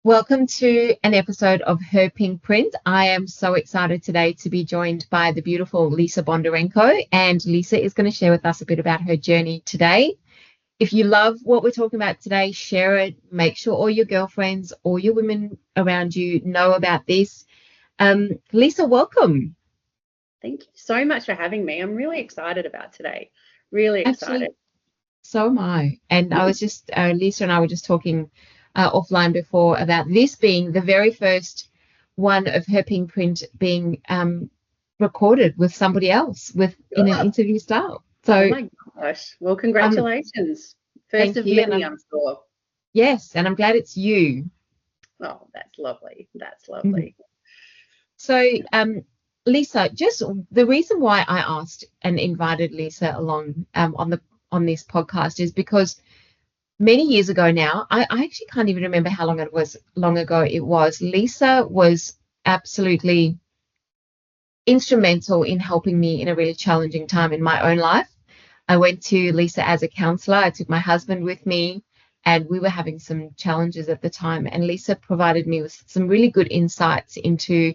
Welcome to an episode of Her PinkPrint. I am so excited today to be joined by the beautiful Lisa Bondarenko, and Lisa is going to share with us a bit about her journey today. If you love what we're talking about today, share it. Make sure all your girlfriends, all your women around you know about this. Lisa, welcome. Thank you so much for having me. I'm really excited about today. Really excited. Actually, so am I. And I was just, Lisa and I were just talking offline before about this being the very first one of Her PinkPrint being recorded with somebody else in an interview style. So, oh my gosh. Well, congratulations. First thank of you. many, I'm sure. Yes, and I'm glad it's you. Oh, that's lovely. That's lovely. So, Lisa, just the reason why I asked and invited Lisa along on this podcast is because many years ago now, I actually can't even remember how long ago it was. Lisa was absolutely instrumental in helping me in a really challenging time in my own life. I went to Lisa as a counsellor. I took my husband with me, and we were having some challenges at the time. And Lisa provided me with some really good insights into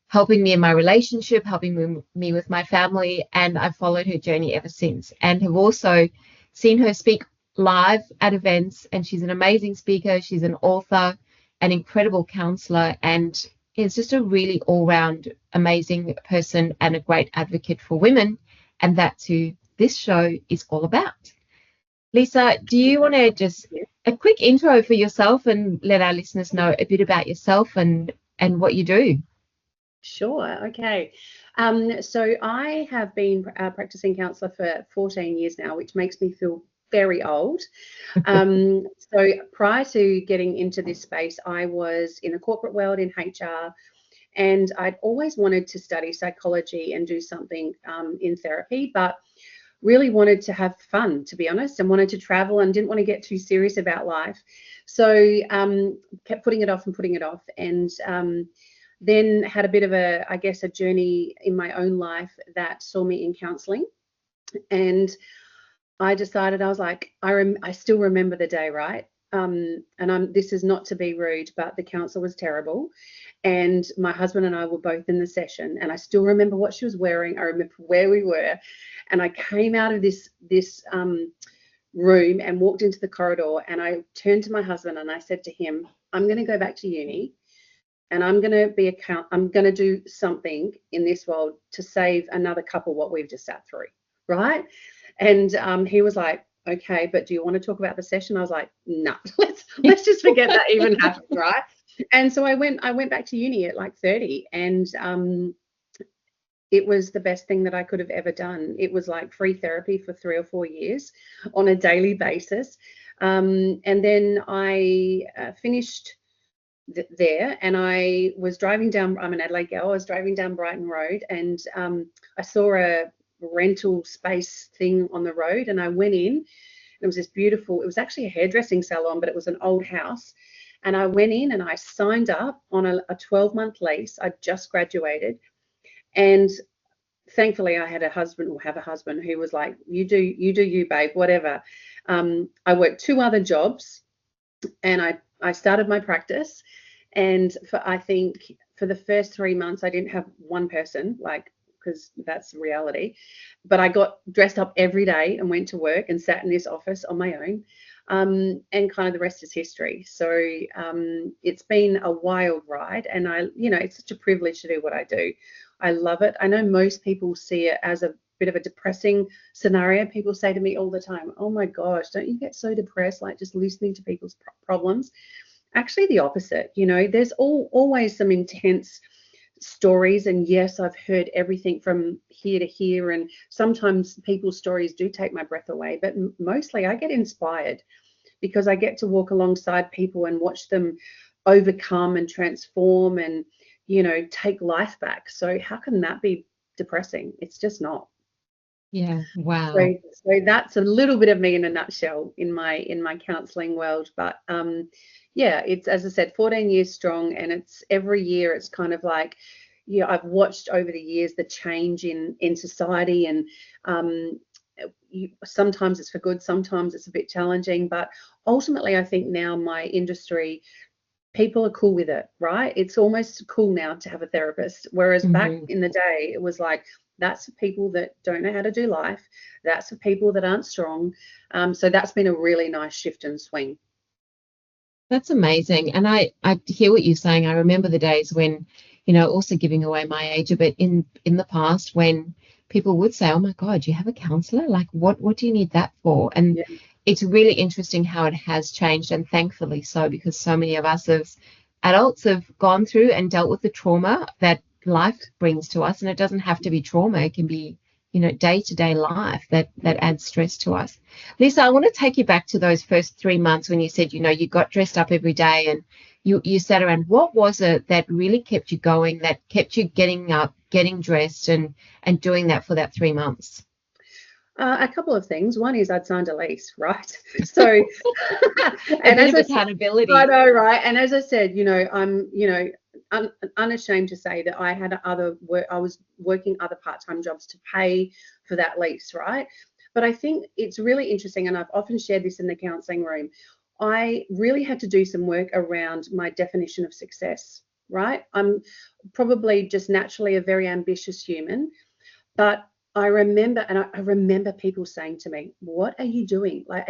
helping me in my relationship, helping me with my family. And I've followed her journey ever since, and have also seen her speak live at events. And she's an amazing speaker. She's an author, an incredible counsellor, and is just a really all-round amazing person and a great advocate for women. And that's who this show is all about. Lisa, do you want to just a quick intro for yourself and let our listeners know a bit about yourself and what you do? Sure. Okay. So I have been practicing counsellor for 14 years now, which makes me feel very old. So prior to getting into this space, I was in the corporate world in HR, and I'd always wanted to study psychology and do something in therapy, but really wanted to have fun, to be honest, and wanted to travel and didn't want to get too serious about life. So kept putting it off, and then had a bit of a journey in my own life that saw me in counselling. And I decided, I was like, I still remember the day, right? This is not to be rude, but the counsellor was terrible. And my husband and I were both in the session, and I still remember what she was wearing. I remember where we were. And I came out of this room and walked into the corridor, and I turned to my husband and I said to him, I'm going to go back to uni, and I'm going to do something in this world to save another couple what we've just sat through, right? And he was like, okay, but do you want to talk about the session? I was like, no, let's just forget that even happened, right? And so I went back to uni at like 30, and it was the best thing that I could have ever done. It was like free therapy for 3 or 4 years on a daily basis. And then I finished there, and I was driving down, I'm an Adelaide girl, I was driving down Brighton Road, and I saw a rental space thing on the road, and I went in. It was this beautiful, it was actually a hairdressing salon, but it was an old house. And I went in and I signed up on a 12-month lease. I just graduated, and thankfully I had a husband, or have a husband, who was like, you do you, babe, whatever. I worked 2 other jobs, and I started my practice. And I think for the first 3 months, I didn't have one person, because that's reality. But I got dressed up every day and went to work and sat in this office on my own. And kind of the rest is history. So it's been a wild ride, and it's such a privilege to do what I do. I love it. I know most people see it as a bit of a depressing scenario. People say to me all the time, oh my gosh, don't you get so depressed, like just listening to people's problems? Actually, the opposite. There's always some intense stories, and yes, I've heard everything from here to here, and sometimes people's stories do take my breath away, but mostly I get inspired because I get to walk alongside people and watch them overcome and transform and take life back. So how can that be depressing? It's just not. Yeah, wow. So that's a little bit of me in a nutshell in my counselling world. But yeah, it's, as I said, 14 years strong, and it's every year it's kind of like, I've watched over the years the change in society, and sometimes it's for good, sometimes it's a bit challenging, but ultimately I think now my industry, people are cool with it, right? It's almost cool now to have a therapist, whereas back in the day it was like, that's for people that don't know how to do life, that's for people that aren't strong. So that's been a really nice shift and swing. That's amazing. And I hear what you're saying. I remember the days when, you know, also giving away my age a bit in the past, when people would say, "Oh my God, you have a counselor? Like what do you need that for?" And Yeah. it's really interesting how it has changed, and thankfully so, because so many of us as adults have gone through and dealt with the trauma that life brings to us. And it doesn't have to be trauma. It can be, you know, day-to-day life that adds stress to us. Lisa, I want to take you back to those first 3 months when you said, you know, you got dressed up every day and you sat around. What was it that really kept you going, that kept you getting up, getting dressed and doing that for that 3 months? A couple of things. One is I'd signed a lease, right? So, A and bit as of I said, accountability. I know, right? And as I said, you know, I'm, you know, unashamed to say that I had other work. I was working other part-time jobs to pay for that lease, right? But I think it's really interesting, and I've often shared this in the counselling room. I really had to do some work around my definition of success, right? I'm probably just naturally a very ambitious human, but I remember, and I remember people saying to me, "What are you doing? Like,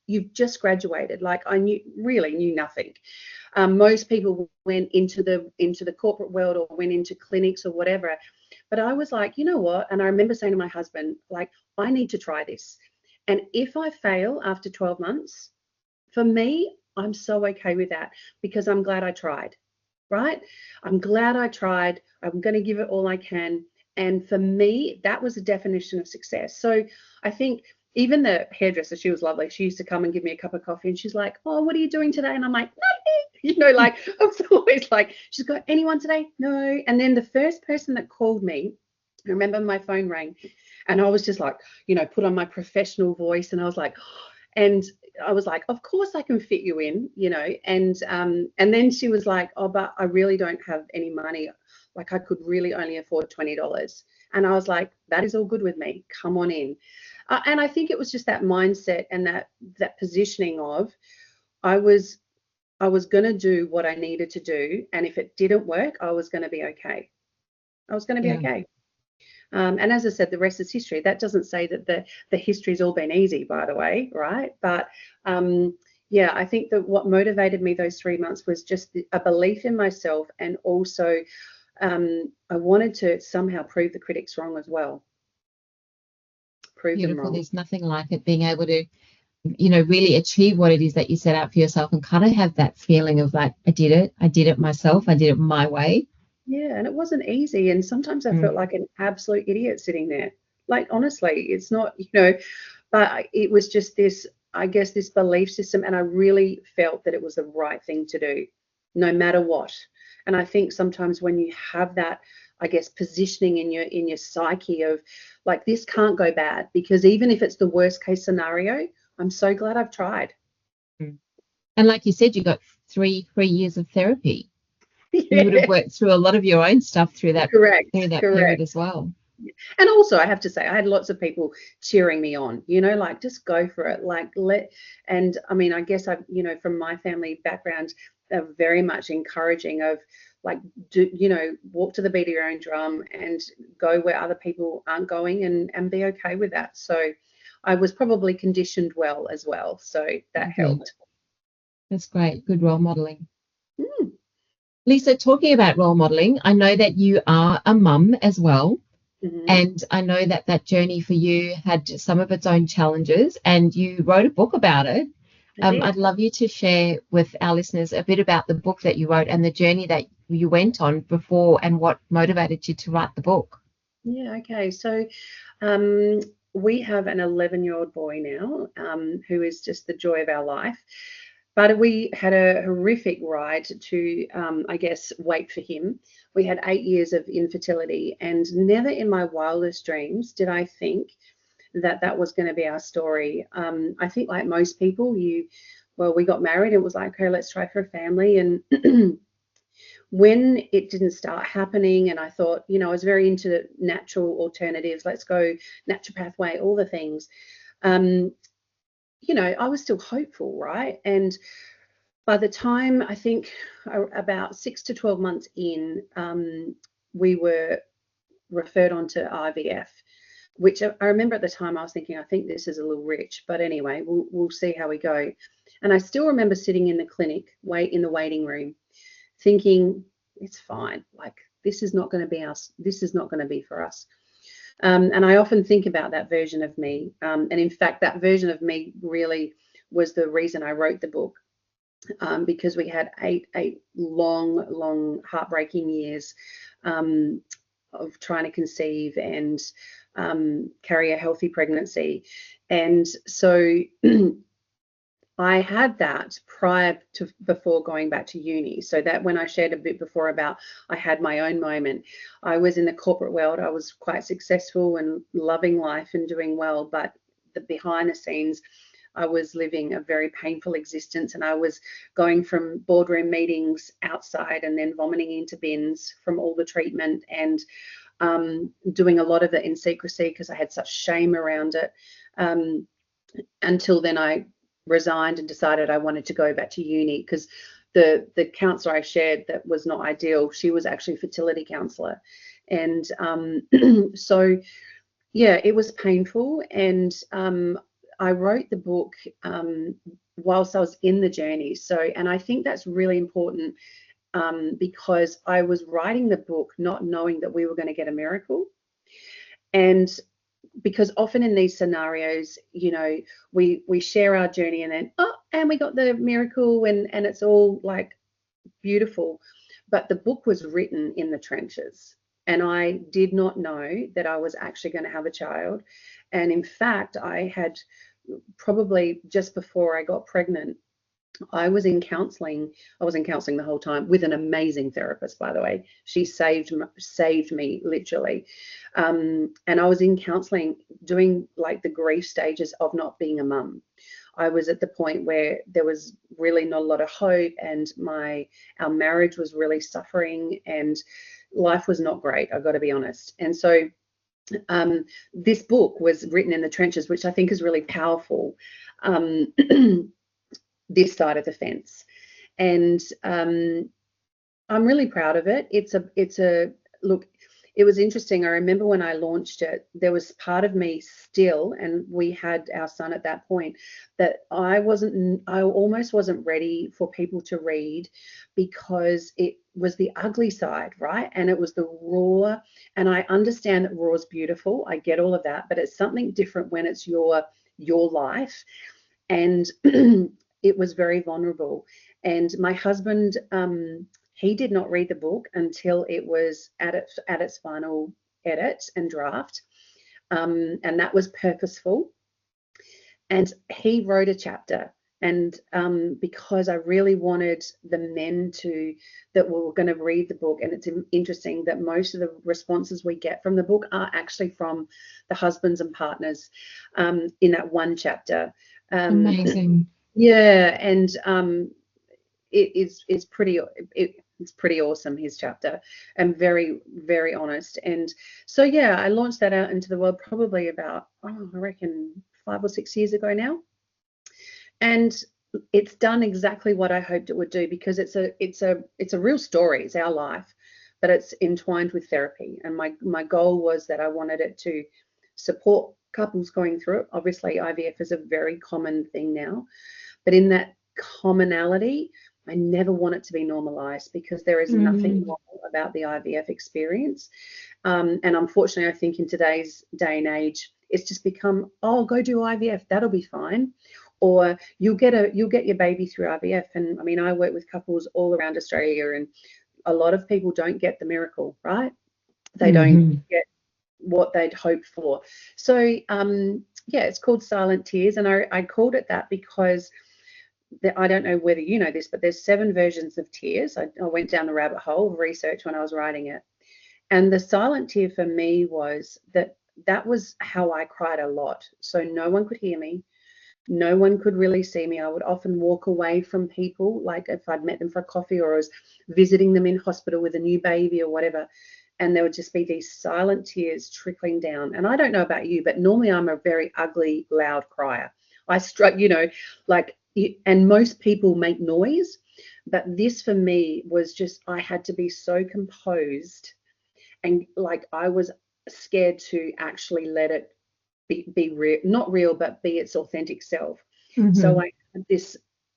you've just graduated?" Like, I really knew nothing. Most people went into the corporate world or went into clinics or whatever, but I was like, you know what? And I remember saying to my husband, like, I need to try this, and if I fail after 12 months, for me, I'm so okay with that, because I'm glad I tried, right? I'm glad I tried. I'm going to give it all I can. And for me, that was a definition of success. So I think even the hairdresser, she was lovely. She used to come and give me a cup of coffee, and she's like, "Oh, what are you doing today?" And I'm like, "Nothing." You know, like I was always like, she's got anyone today? No. And then the first person that called me, I remember my phone rang and I was just like, you know, put on my professional voice, and I was like, and I was like, of course I can fit you in, you know. And then she was like, "Oh, but I really don't have any money. Like, I could really only afford $20." And I was like, "That is all good with me. Come on in." And I think it was just that mindset and that positioning of, I was I was going to do what I needed to do, and if it didn't work, I was going to be okay. I was going to be Yeah. okay. And as I said, the rest is history. That doesn't say that the history's all been easy, by the way, right? But yeah, I think that what motivated me those 3 months was just a belief in myself, and also I wanted to somehow prove the critics wrong as well. Prove them Beautiful. wrong. There's nothing like it, being able to, you know, really achieve what it is that you set out for yourself and kind of have that feeling of like, I did it myself, I did it my way. Yeah, and it wasn't easy. And sometimes I felt Mm. like an absolute idiot sitting there. Like, honestly, it's not, you know, but it was just this, I guess, this belief system. And I really felt that it was the right thing to do, no matter what. And I think sometimes when you have that, I guess, positioning in your psyche of like, this can't go bad, because even if it's the worst case scenario, I'm so glad I've tried. Mm. And like you said, you got three years of therapy. You would have Yeah, worked through a lot of your own stuff correct, through that period correct. as well. And also, I have to say, I had lots of people cheering me on, you know, like, just go for it, like, and I mean, I guess I've, you know, from my family background, they're very much encouraging of, like, do, you know, walk to the beat of your own drum and go where other people aren't going, and be okay with that. So I was probably conditioned well as well. So that Good. helped. That's great. Good role modeling. Mm, Lisa, talking about role modeling, I know that you are a mum as well. hmm. And I know that that journey for you had some of its own challenges, and you wrote a book about it. I did. I'd love you to share with our listeners a bit about the book that you wrote and the journey that you went on before, and what motivated you to write the book. Yeah, okay. So um, we have an 11-year-old boy now, who is just the joy of our life. But we had a horrific ride to, I guess, wait for him. We had 8 years of infertility, and never in my wildest dreams did I think that that was going to be our story. I think, like most people, well, we got married. It was like, okay, let's try for a family. And when it didn't start happening, and I thought, you know, I was very into natural alternatives, let's go naturopath, all the things. Um, you know, I was still hopeful, right? And By the time, I think about 6 to 12 months in, we were referred on to IVF, which I remember at the time I was thinking, I think this is a little rich, but anyway, we'll see how we go. And I still remember sitting in the clinic, in the waiting room, thinking, it's fine. Like, this is not going to be us. This is not going to be for us. And I often think about that version of me. And in fact, that version of me really was the reason I wrote the book. Because we had eight long, heartbreaking years of trying to conceive and carry a healthy pregnancy. And so I had that before going back to uni. So that when I shared a bit before about I had my own moment, I was in the corporate world. I was quite successful and loving life and doing well, but the behind the scenes, I was living a very painful existence, and I was going from boardroom meetings outside and then vomiting into bins from all the treatment, and doing a lot of it in secrecy because I had such shame around it. Until then I resigned and decided I wanted to go back to uni, because the counsellor I shared that was not ideal, she was actually a fertility counsellor. And so, yeah, it was painful. And I wrote the book whilst I was in the journey. So, and I think that's really important because I was writing the book not knowing that we were going to get a miracle. And because often in these scenarios, you know, we share our journey and then, and we got the miracle, and it's all like beautiful. But the book was written in the trenches, and I did not know that I was actually going to have a child. And in fact, I had probably just before I got pregnant, I was in counselling. I was in counselling the whole time with an amazing therapist, by the way. She saved me literally. And I was in counselling doing like the grief stages of not being a mum. I was at the point where there was really not a lot of hope, and our marriage was really suffering, and life was not great, I've got to be honest. And so this book was written in the trenches, which I think is really powerful. This side of the fence, and I'm really proud of it. It's a look. It was interesting. I remember when I launched it, there was part of me still, and we had our son at that point, that I almost wasn't ready for people to read, because it was the ugly side, right? And it was the raw. And I understand that raw is beautiful. I get all of that, but it's something different when it's your life. And it was very vulnerable. And my husband, he did not read the book until it was at its final edit and draft. And that was purposeful. And he wrote a chapter. And because I really wanted the men that were going to read the book, and it's interesting that most of the responses we get from the book are actually from the husbands and partners in that one chapter. Amazing. Yeah, and it's pretty awesome, his chapter, and very, very honest. And so yeah, I launched that out into the world probably about I reckon 5 or 6 years ago now, and it's done exactly what I hoped it would do, because it's a real story. It's our life, but it's entwined with therapy. And my goal was that I wanted it to support couples going through it. Obviously, IVF is a very common thing now, but in that commonality, I never want it to be normalized, because there is nothing normal about the IVF experience. And unfortunately, I think in today's day and age, it's just become, go do IVF, that'll be fine. Or you'll get your baby through IVF. And I mean, I work with couples all around Australia, and a lot of people don't get the miracle, right? They don't get what they'd hoped for. So yeah, it's called Silent Tears, and I called it that because I don't know whether you know this, but there's 7 versions of tears. I went down the rabbit hole of research when I was writing it, and the silent tear for me was that was how I cried a lot. So no one could hear me, no one could really see me. I would often walk away from people, like if I'd met them for a coffee, or I was visiting them in hospital with a new baby or whatever, and there would just be these silent tears trickling down. And I don't know about you, but normally I'm a very ugly, loud crier. I struck, like and most people make noise, but this for me was just, I had to be so composed, and like I was scared to actually let it be real, not real, but be its authentic self. So I had this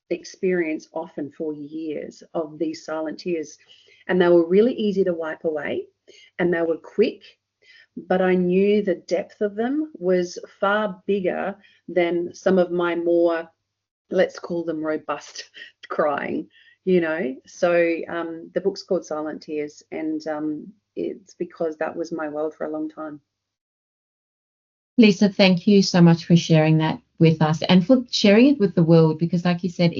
experience often for years of these silent tears, and they were really easy to wipe away, and they were quick, but I knew the depth of them was far bigger than some of my more, let's call them, robust crying, you know. So the book's called Silent Tears, and it's because that was my world for a long time. Lisa, thank you so much for sharing that with us and for sharing it with the world, because like you said,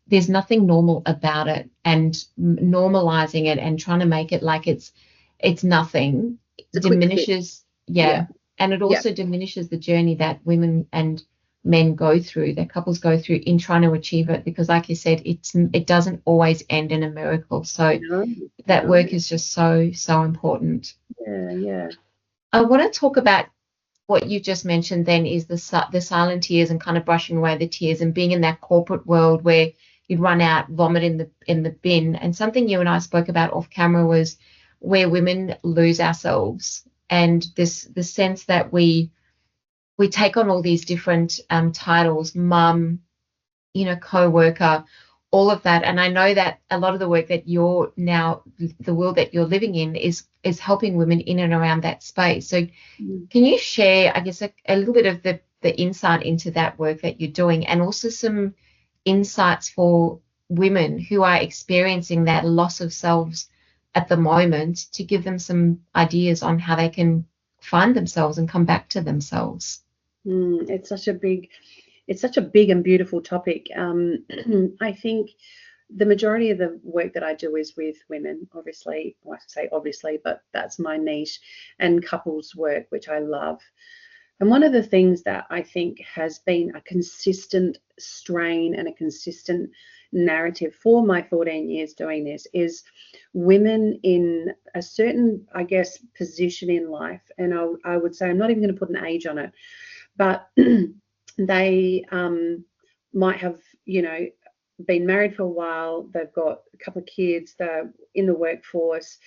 there's nothing normal about it, and normalizing it and trying to make it like it's nothing diminishes, Yeah. And it also diminishes the journey that women and men go through, that couples go through in trying to achieve it, because like you said, it doesn't always end in a miracle. So that work is just so important. Yeah. I want to talk about what you just mentioned then, is the silent tears and kind of brushing away the tears and being in that corporate world where you'd run out, vomit in the bin. And something you and I spoke about off camera was where women lose ourselves, and the sense that we take on all these different titles, mum, co-worker, all of that. And I know that a lot of the work that you're now, the world that you're living in, is helping women in and around that space. So can you share, I guess, a little bit of the insight into that work that you're doing, and also some insights for women who are experiencing that loss of selves at the moment, to give them some ideas on how they can find themselves and come back to themselves? It's such a big and beautiful topic. I think the majority of the work that I do is with women, obviously. Well, I say obviously, but that's my niche, and couples work, which I love. And one of the things that I think has been a consistent strain and a consistent narrative for my 14 years doing this is women in a certain, I guess, position in life. And I would say, I'm not even going to put an age on it, but they might have, been married for a while, they've got a couple of kids, they're in the workforce,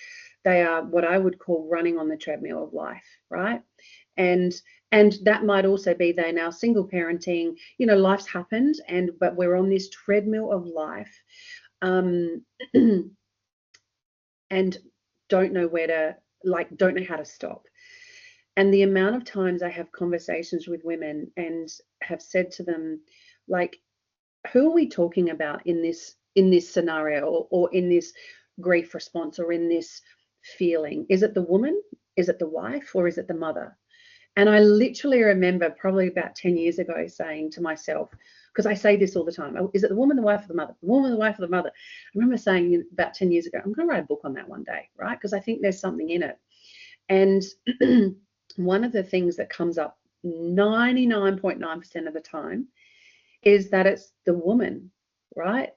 they are what I would call running on the treadmill of life, right? And that might also be they're now single parenting, life's happened, but we're on this treadmill of life, and don't know don't know how to stop. And the amount of times I have conversations with women and have said to them, like, who are we talking about in this scenario, or in this grief response, or in this feeling? Is it the woman? Is it the wife? Or is it the mother? And I literally remember probably about 10 years ago saying to myself, because I say this all the time, is it the woman, the wife, or the mother? The woman, the wife, or the mother? I remember saying about 10 years ago, I'm going to write a book on that one day, right? Because I think there's something in it. And one of the things that comes up 99.9% of the time is that it's the woman, right?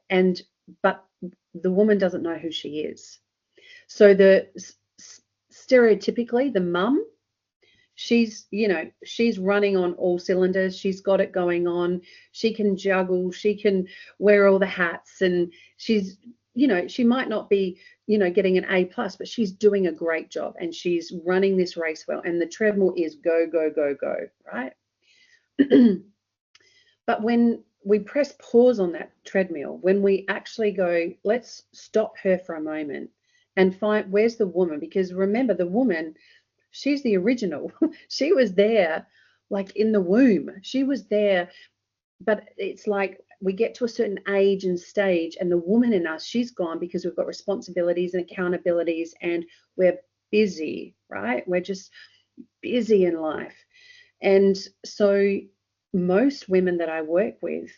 But the woman doesn't know who she is. So stereotypically, the mum, she's running on all cylinders, she's got it going on, she can juggle, she can wear all the hats, and she's, she might not be, getting an A+, but she's doing a great job, and she's running this race well, and the treadmill is go, go, go, go, right? But when we press pause on that treadmill, when we actually go, let's stop her for a moment and find, where's the woman? Because remember, the woman, she's the original. She was there, like in the womb. She was there, but it's like we get to a certain age and stage, and the woman in us, she's gone, because we've got responsibilities and accountabilities, and we're busy, right? We're just busy in life. And so most women that I work with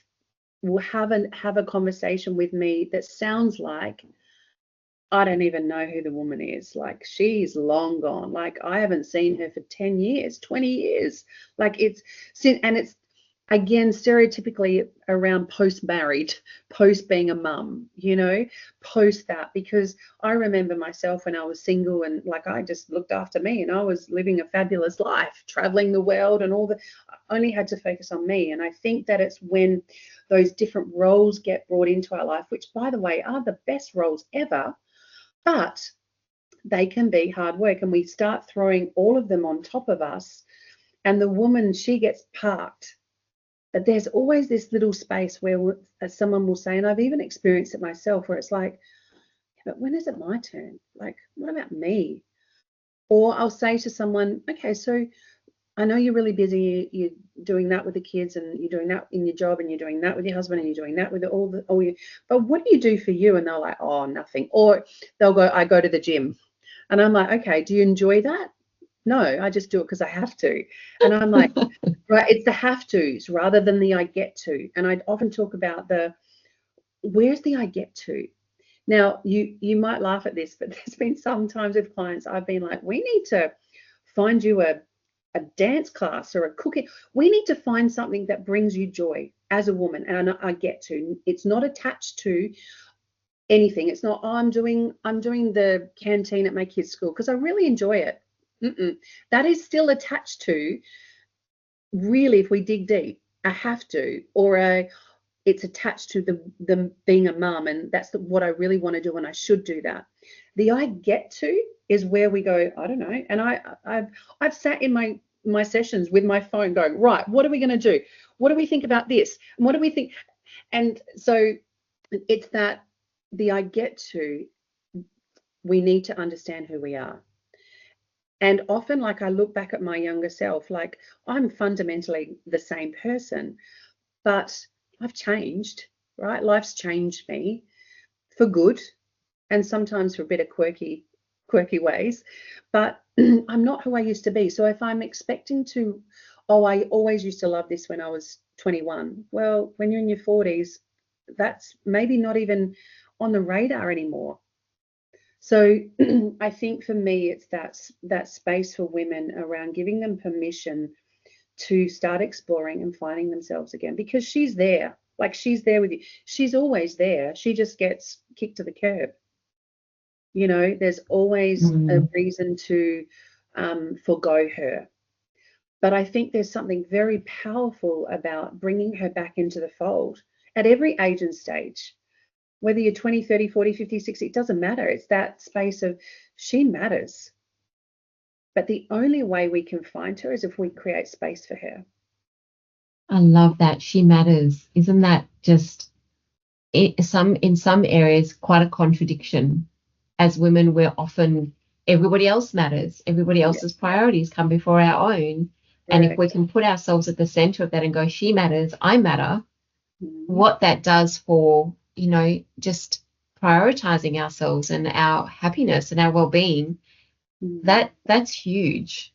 will have a conversation with me that sounds like, I don't even know who the woman is. Like, she's long gone. Like, I haven't seen her for 10 years, 20 years. Like, it's again, stereotypically around post-married, post being a mum, post that. Because I remember myself when I was single, and like, I just looked after me, and I was living a fabulous life, traveling the world, and I only had to focus on me. And I think that it's when those different roles get brought into our life, which, by the way, are the best roles ever, but they can be hard work, and we start throwing all of them on top of us, and the woman, she gets parked. But there's always this little space where someone will say, and I've even experienced it myself, where it's like, but when is it my turn? Like, what about me? Or I'll say to someone, okay, so I know you're really busy, you're doing that with the kids, and you're doing that in your job, and you're doing that with your husband, and you're doing that with all you, but what do you do for you? And they're like, oh, nothing. Or they'll go, I go to the gym. And I'm like, okay, do you enjoy that? No, I just do it because I have to. And I'm like, right, it's the have tos rather than the I get to. And I often talk about where's the I get to? Now, you might laugh at this, but there's been some times with clients I've been like, we need to find you a dance class or a cooking. We need to find something that brings you joy as a woman. And I get to. It's not attached to anything. It's not, oh, I'm doing the canteen at my kids' school because I really enjoy it. That is still attached to, really, if we dig deep, a have to, or it's attached to the being a mum, and that's what I really want to do, and I should do that. The I get to is where we go, I don't know. And I've sat in my sessions with my phone going, right, what are we going to do? What do we think about this? And what do we think? And so it's that the I get to, we need to understand who we are. And often, like, I look back at my younger self, like, I'm fundamentally the same person, but I've changed, right? Life's changed me for good, and sometimes for a bit of quirky ways, but I'm not who I used to be. So if I'm expecting to, oh, I always used to love this when I was 21. Well, when you're in your 40s, that's maybe not even on the radar anymore. So I think for me, it's that space for women around giving them permission to start exploring and finding themselves again, because she's there. Like, she's there with you. She's always there. She just gets kicked to the curb. You know, there's always a reason to forgo her. But I think there's something very powerful about bringing her back into the fold at every age and stage. Whether you're 20, 30, 40, 50, 60, it doesn't matter. It's that space of, she matters. But the only way we can find her is if we create space for her. I love that. She matters. Isn't that just in some areas quite a contradiction? As women, we're often, everybody else matters. Everybody else's priorities come before our own. And if we can put ourselves at the center of that and go, she matters, I matter, what that does for, just prioritizing ourselves and our happiness and our well-being, that's huge.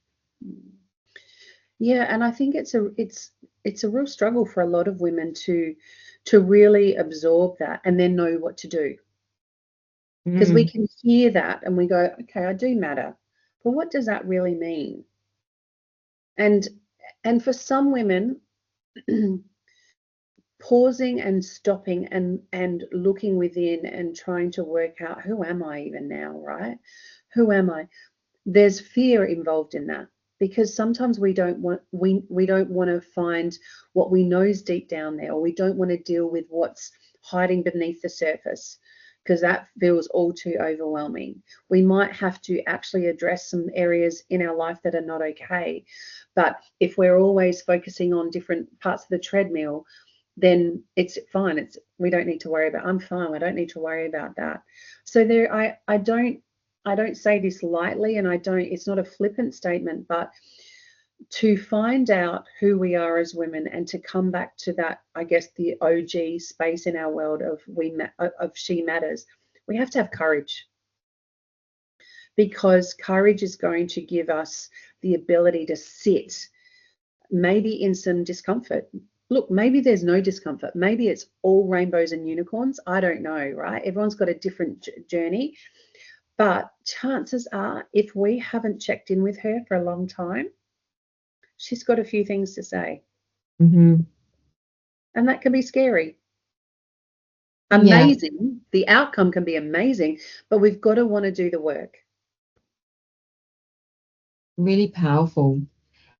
Yeah, and I think it's a real struggle for a lot of women to really absorb that and then know what to do. Because we can hear that and we go, okay, I do matter, but what does that really mean? And for some women, pausing and stopping and looking within and trying to work out, who am I even now, right? Who am I? There's fear involved in that, because sometimes we don't want to find what we know is deep down there, or we don't want to deal with what's hiding beneath the surface, because that feels all too overwhelming. We might have to actually address some areas in our life that are not okay. But if we're always focusing on different parts of the treadmill, then it's fine. We don't need to worry about, I'm fine, I don't need to worry about that. So I don't say this lightly, and it's not a flippant statement, but to find out who we are as women and to come back to that, I guess, the OG space in our world of she matters, we have to have courage, because courage is going to give us the ability to sit maybe in some discomfort. Look, maybe there's no discomfort. Maybe it's all rainbows and unicorns. I don't know, right? Everyone's got a different journey. But chances are, if we haven't checked in with her for a long time, she's got a few things to say. And that can be scary. Amazing. Yeah. The outcome can be amazing, but we've got to want to do the work. Really powerful.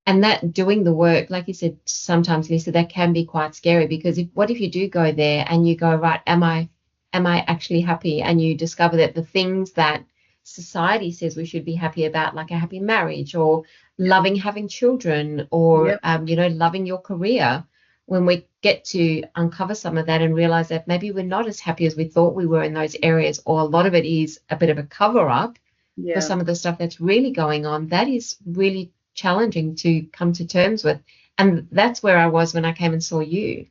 And that doing the work, like you said, sometimes, Lisa, that can be quite scary, because what if you do go there and you go, right, am I actually happy? And you discover that the things that society says we should be happy about, like a happy marriage, or loving having children, or Yep. loving your career, when we get to uncover some of that and realize that maybe we're not as happy as we thought we were in those areas, or a lot of it is a bit of a cover up for Yeah. some of the stuff that's really going on, that is really challenging to come to terms with. And that's where I was when I came and saw you.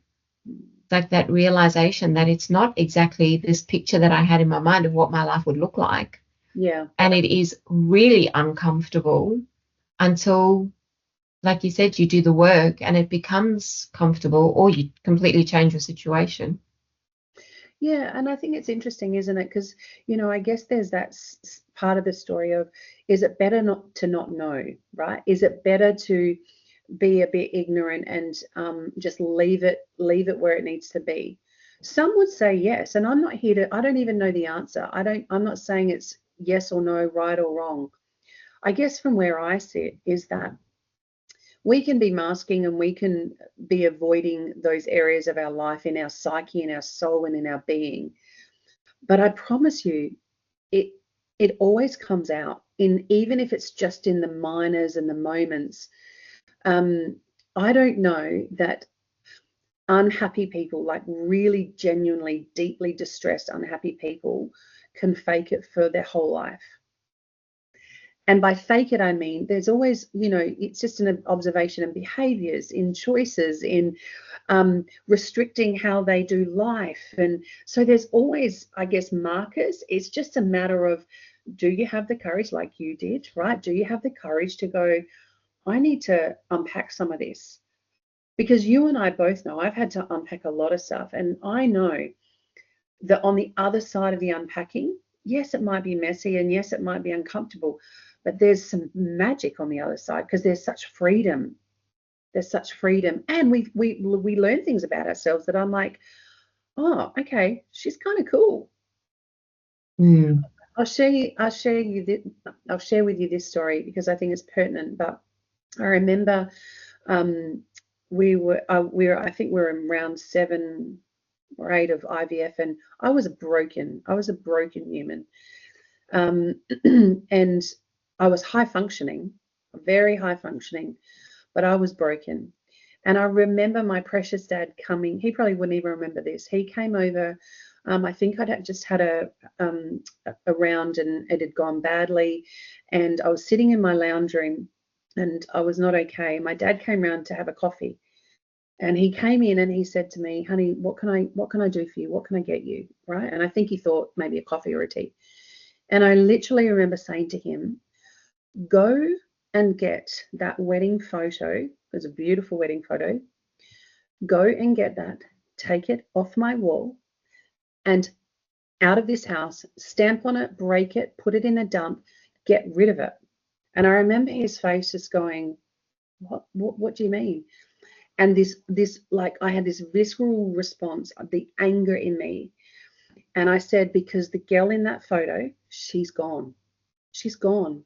Like that realization that it's not exactly this picture that I had in my mind of what my life would look like. Yeah. And it is really uncomfortable until, like you said, you do the work and it becomes comfortable, or you completely change your situation. Yeah, and I think it's interesting, isn't it? Because, I guess there's that part of the story of, is it better not to not know, right? Is it better to be a bit ignorant and just leave it where it needs to be? Some would say yes, and I'm not here to, I don't even know the answer. I'm not saying it's yes or no, right or wrong. I guess from where I sit is that we can be masking and we can be avoiding those areas of our life, in our psyche, in our soul, and in our being. But I promise you, it always comes out, in even if it's just in the minors and the moments. I don't know that unhappy people, like really genuinely deeply distressed unhappy people, can fake it for their whole life. And by fake it, I mean, there's always, it's just an observation in behaviors, in choices, in restricting how they do life. And so there's always, I guess, markers. It's just a matter of, do you have the courage, like you did, right? Do you have the courage to go, I need to unpack some of this? Because you and I both know I've had to unpack a lot of stuff. And I know that on the other side of the unpacking, yes, it might be messy, and yes, it might be uncomfortable, but there's some magic on the other side, because there's such freedom. There's such freedom, and we learn things about ourselves that I'm like, oh, okay, she's kind of cool. Mm. I'll share with you this story because I think it's pertinent. But I remember I think we were in round 7 or 8 of IVF, and I was a broken human. And I was high functioning, very high functioning, but I was broken. And I remember my precious dad coming. He probably wouldn't even remember this. He came over. I think I'd just had a round and it had gone badly. And I was sitting in my lounge room and I was not okay. My dad came round to have a coffee. And he came in and he said to me, honey, what can I do for you? What can I get you? Right. And I think he thought maybe a coffee or a tea. And I literally remember saying to him, go and get that wedding photo. It was a beautiful wedding photo. Go and get that, take it off my wall and out of this house, stamp on it, break it, put it in a dump, get rid of it. And I remember his face just going, what do you mean? And this like I had this visceral response, the anger in me. And I said, because the girl in that photo, she's gone. She's gone,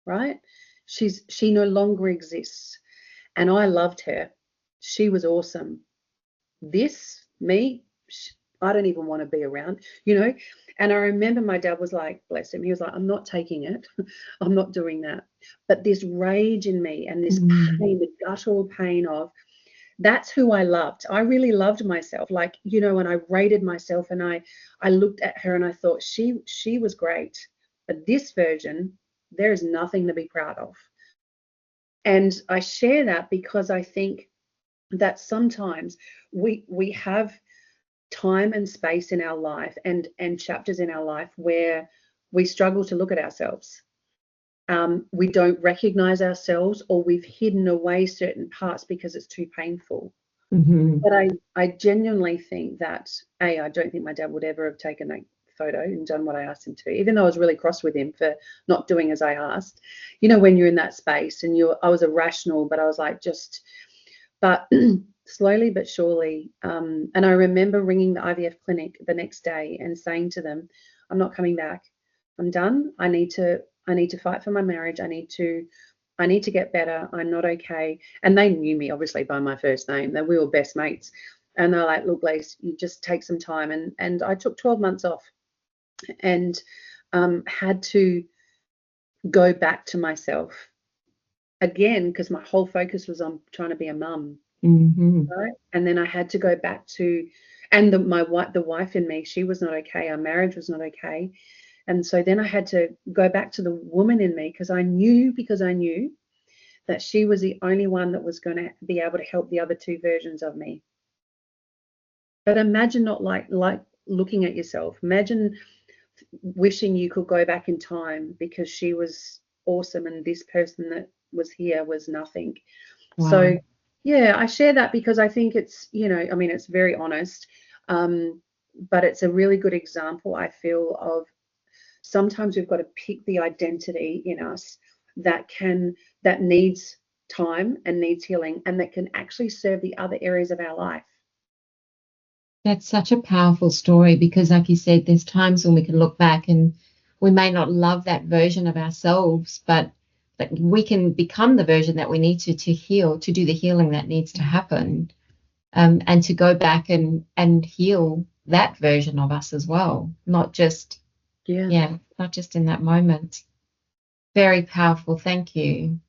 right? She no longer exists. And I loved her. She was awesome. This, me, I don't even want to be around, And I remember my dad was like, bless him, he was like, I'm not taking it. I'm not doing that. But this rage in me and this pain, the guttural pain of, that's who I loved. I really loved myself. Like, when I rated myself and I looked at her and I thought she was great. But this version, there is nothing to be proud of. And I share that because I think that sometimes we have time and space in our life and chapters in our life where we struggle to look at ourselves. We don't recognize ourselves, or we've hidden away certain parts because it's too painful. Mm-hmm. But I genuinely think that, I don't think my dad would ever have taken that photo and done what I asked him to, even though I was really cross with him for not doing as I asked. When you're in that space and I was irrational, but I was like, but slowly but surely. And I remember ringing the IVF clinic the next day and saying to them, I'm not coming back. I'm done. I need to fight for my marriage. I need to I need to get better. I'm not okay. And they knew me obviously by my first name. That we were best mates. And they're like, look, Lise, you just take some time. And I took 12 months off and had to go back to myself again because my whole focus was on trying to be a mum. Right? And then I had to go back to, and the wife in me, she was not okay. Our marriage was not okay. And so then I had to go back to the woman in me because I knew that she was the only one that was going to be able to help the other two versions of me. But imagine not like looking at yourself. Imagine wishing you could go back in time because she was awesome and this person that was here was nothing. Wow. So yeah, I share that because I think it's, I mean, it's very honest, but it's a really good example, I feel, of sometimes we've got to pick the identity in us that needs time and needs healing and that can actually serve the other areas of our life. That's such a powerful story because, like you said, there's times when we can look back and we may not love that version of ourselves, but we can become the version that we need to heal, to do the healing that needs to happen, and to go back and heal that version of us as well, not just not just in that moment. Very powerful. Thank you.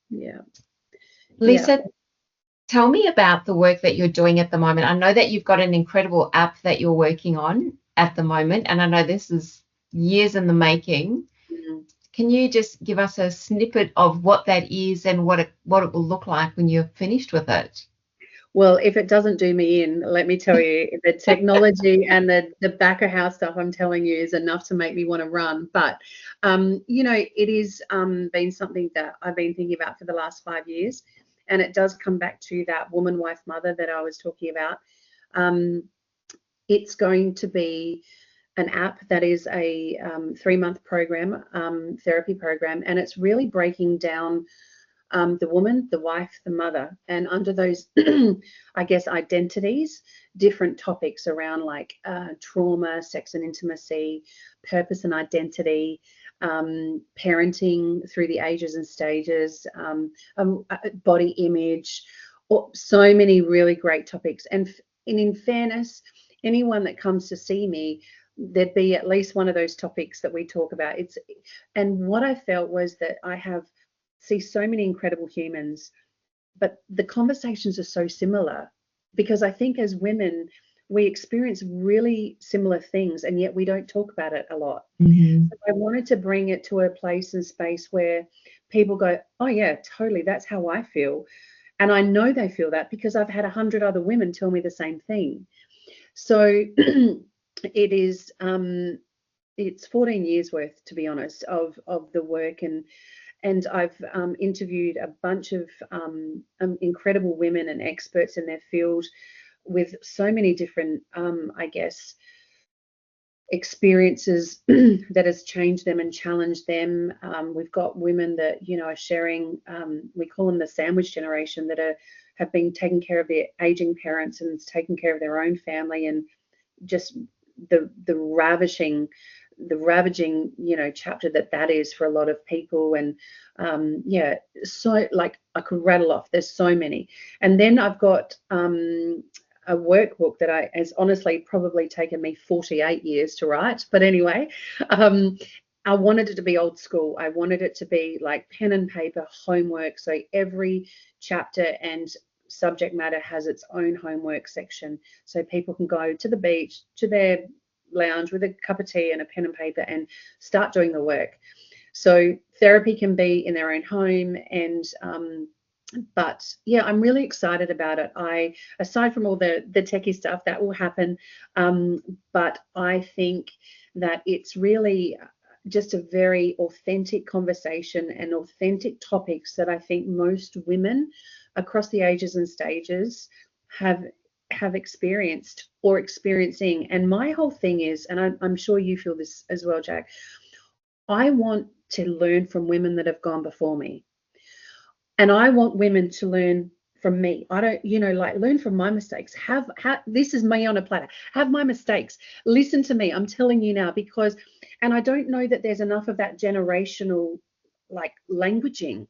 Yeah. Lisa, tell me about the work that you're doing at the moment. I know that you've got an incredible app that you're working on at the moment, and I know this is years in the making. Can you just give us a snippet of what that is and what it will look like when you're finished with it? Well, if it doesn't do me in, let me tell you, the technology and the back of house stuff I'm telling you is enough to make me want to run. But, it is been something that I've been thinking about for the last 5 years. And it does come back to that woman, wife, mother that I was talking about. It's going to be an app that is a 3-month program, therapy program, and it's really breaking down the woman, the wife, the mother, and under those, I guess, identities, different topics around like trauma, sex and intimacy, purpose and identity, parenting through the ages and stages, body image, so many really great topics. And in fairness, anyone that comes to see me, there'd be at least one of those topics that we talk about. And what I felt was that see so many incredible humans, but the conversations are so similar because I think as women, we experience really similar things and yet we don't talk about it a lot. So I wanted to bring it to a place and space where people go, oh yeah, totally, that's how I feel. And I know they feel that because I've had 100 other women tell me the same thing. So it is it's 14 years worth, to be honest, of the work, and I've interviewed a bunch of incredible women and experts in their field with so many different, I guess, experiences that has changed them and challenged them. We've got women that, are sharing, we call them the sandwich generation, that have been taking care of their aging parents and taking care of their own family, and just the ravaging chapter that is for a lot of people. And so like I could rattle off, there's so many. And then I've got a workbook that has honestly probably taken me 48 years to write, but anyway, I wanted it to be old school. I wanted it to be like pen and paper homework, so every chapter and subject matter has its own homework section, so people can go to the beach, to their lounge with a cup of tea and a pen and paper and start doing the work. So therapy can be in their own home, and but yeah, I'm really excited about it. Aside from all the techie stuff that will happen, but I think that it's really just a very authentic conversation and authentic topics that I think most women across the ages and stages have experienced or experiencing. And my whole thing is, and I'm sure you feel this as well, Jack, I want to learn from women that have gone before me. And I want women to learn from me. I don't, learn from my mistakes. Have this is me on a platter. Have my mistakes. Listen to me. I'm telling you now, because, and I don't know that there's enough of that generational like languaging.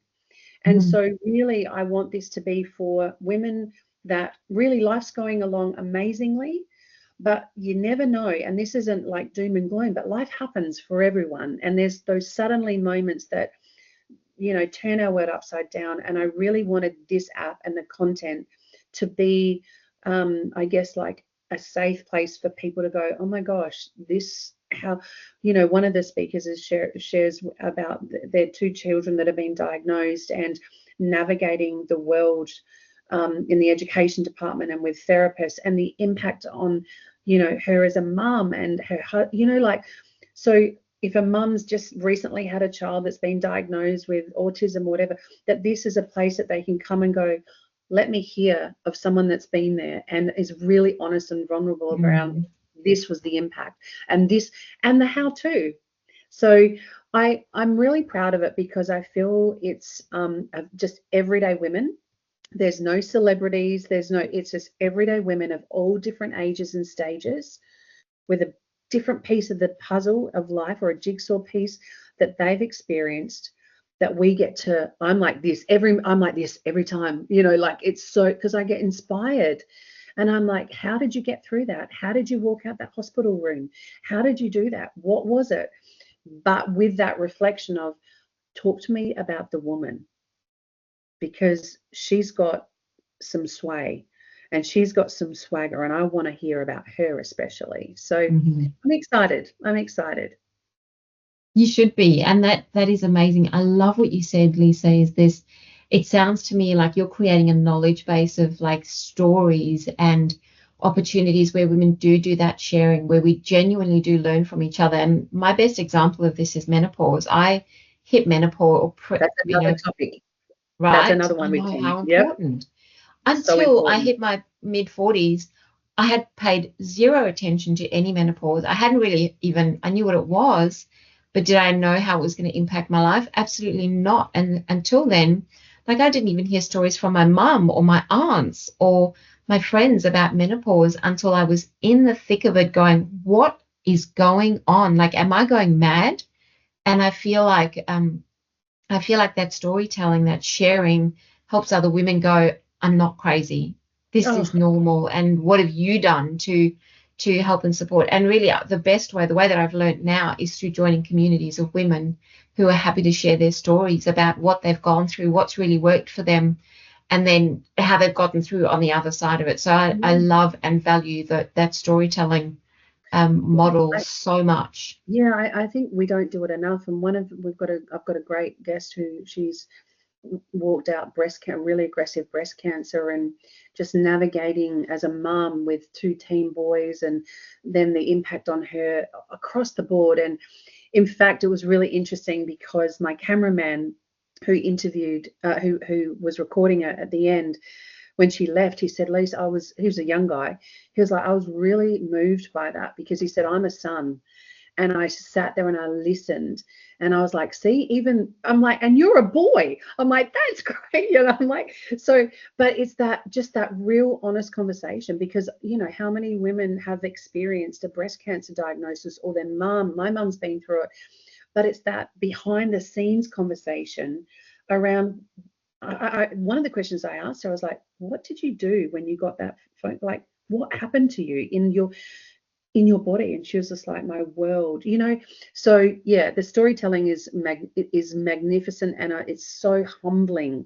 And so really, I want this to be for women that really life's going along amazingly, but you never know. And this isn't like doom and gloom, but life happens for everyone. And there's those suddenly moments that, turn our world upside down. And I really wanted this app and the content to be, I guess, like a safe place for people to go, oh my gosh, this, how, one of the speakers shares about their 2 children that have been diagnosed and navigating the world in the education department and with therapists, and the impact on, her as a mum and her, so if a mum's just recently had a child that's been diagnosed with autism or whatever, that this is a place that they can come and go, let me hear of someone that's been there and is really honest and vulnerable around this was the impact and this and the how to. So I'm really proud of it because I feel it's just everyday women. There's no celebrities. It's just everyday women of all different ages and stages with a different piece of the puzzle of life or a jigsaw piece that they've experienced, that we get to, I'm like this every time, like it's so, because I get inspired and I'm like, how did you get through that? How did you walk out that hospital room? How did you do that? What was it? But with that reflection of, talk to me about the woman, because she's got some sway and she's got some swagger, and I want to hear about her especially. So I'm excited. You should be, and that is amazing. I love what you said, Lisa, is this, it sounds to me like you're creating a knowledge base of like stories and opportunities where women do that sharing, where we genuinely do learn from each other. And my best example of this is menopause. I hit menopause. That's another topic. Right? That's another one with how important. Yep. Until So important. I hit my mid-40s, I had paid zero attention to any menopause. I hadn't really even, I knew what it was, but did I know how it was going to impact my life? Absolutely not. And until then, like, I didn't even hear stories from my mum or my aunts or my friends about menopause until I was in the thick of it going, what is going on? Like, am I going mad? And I feel like that storytelling, that sharing helps other women go, I'm not crazy. This is normal. And what have you done to help and support? And really the best way, the way that I've learned now, is through joining communities of women who are happy to share their stories about what they've gone through, what's really worked for them, and then how they've gotten through on the other side of it. So I love and value that storytelling model so much. Yeah, I think we don't do it enough. And I've got a great guest who she's walked out really aggressive breast cancer, and just navigating as a mum with 2 teen boys, and then the impact on her across the board. And in fact, it was really interesting because my cameraman who interviewed, who was recording her at the end, when she left, he said, Lisa, he was a young guy. He was like, I was really moved by that, because he said, I'm a son. And I sat there and I listened, and I was like, see, I'm like, and you're a boy. I'm like, that's great. I'm like, so, but it's just that real honest conversation, because, how many women have experienced a breast cancer diagnosis, or their mum, my mum's been through it, but it's that behind the scenes conversation around, one of the questions I asked her, I was like, what did you do when you got that phone? Like, what happened to you in your body? And she was just like, my world, So yeah, the storytelling is magnificent, and it's so humbling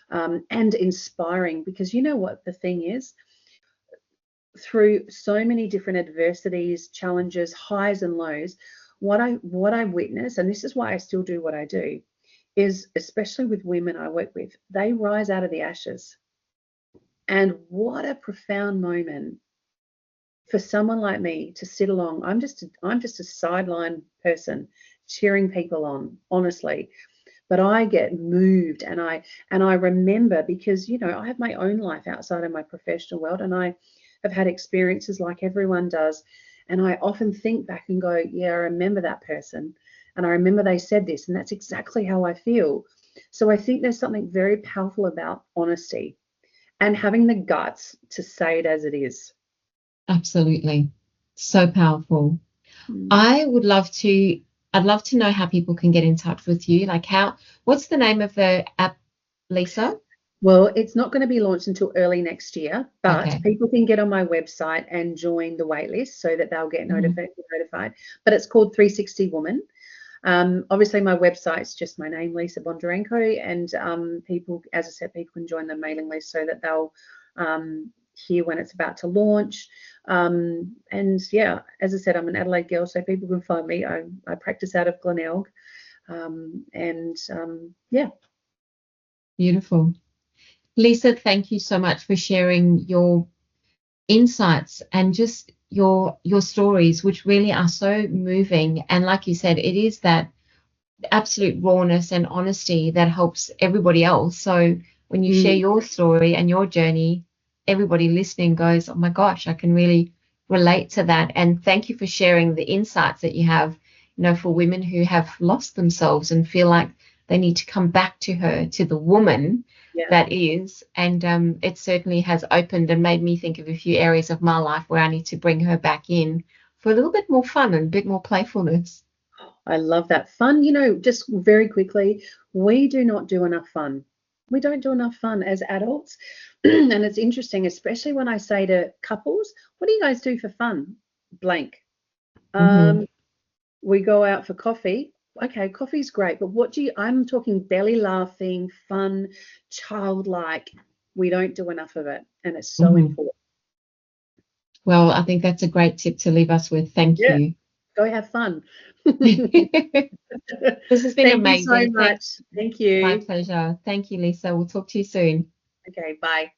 and inspiring, because you know what the thing is, through so many different adversities, challenges, highs and lows, what I witness, and this is why I still do what I do, is, especially with women I work with, they rise out of the ashes. And what a profound moment for someone like me to sit along. I'm just a sideline person cheering people on, honestly. But I get moved, and I remember, because I have my own life outside of my professional world, and I have had experiences like everyone does, and I often think back and go, yeah, I remember that person, and I remember they said this, and that's exactly how I feel. So I think there's something very powerful about honesty and having the guts to say it as it is. Absolutely. So powerful. I'd love to know how people can get in touch with you. Like, what's the name of the app Lisa? Well, it's not going to be launched until early next year, but Okay. people can get on my website and join the waitlist so that they'll get Mhm. notified. But it's called 360 Woman. Obviously, my website's just my name, Lisa Bondarenko, and people, as I said, people can join the mailing list so that they'll hear when it's about to launch. And yeah, as I said, I'm an Adelaide girl, so people can find me. I practice out of Glenelg, yeah. Beautiful. Lisa, thank you so much for sharing your insights and just your stories, which really are so moving. And like you said, it is that absolute rawness and honesty that helps everybody else. So when you share your story and your journey, everybody listening goes, oh my gosh, I can really relate to that. And thank you for sharing the insights that you have, for women who have lost themselves and feel like they need to come back to her, to the woman that is. And it certainly has opened and made me think of a few areas of my life where I need to bring her back in for a little bit more fun and a bit more playfulness. I love that. Fun, just very quickly, we do not do enough fun. We don't do enough fun as adults. And it's interesting, especially when I say to couples, what do you guys do for fun? Blank. Mm-hmm. We go out for coffee. Okay, coffee's great, but I'm talking belly laughing, fun, childlike. We don't do enough of it. And it's so Mm-hmm. important. Well, I think that's a great tip to leave us with. Thank Yeah, you. go have fun. This has been Thank you so amazing. much. Thank My you. pleasure. Thank you, Lisa. We'll talk to you soon. Okay, bye.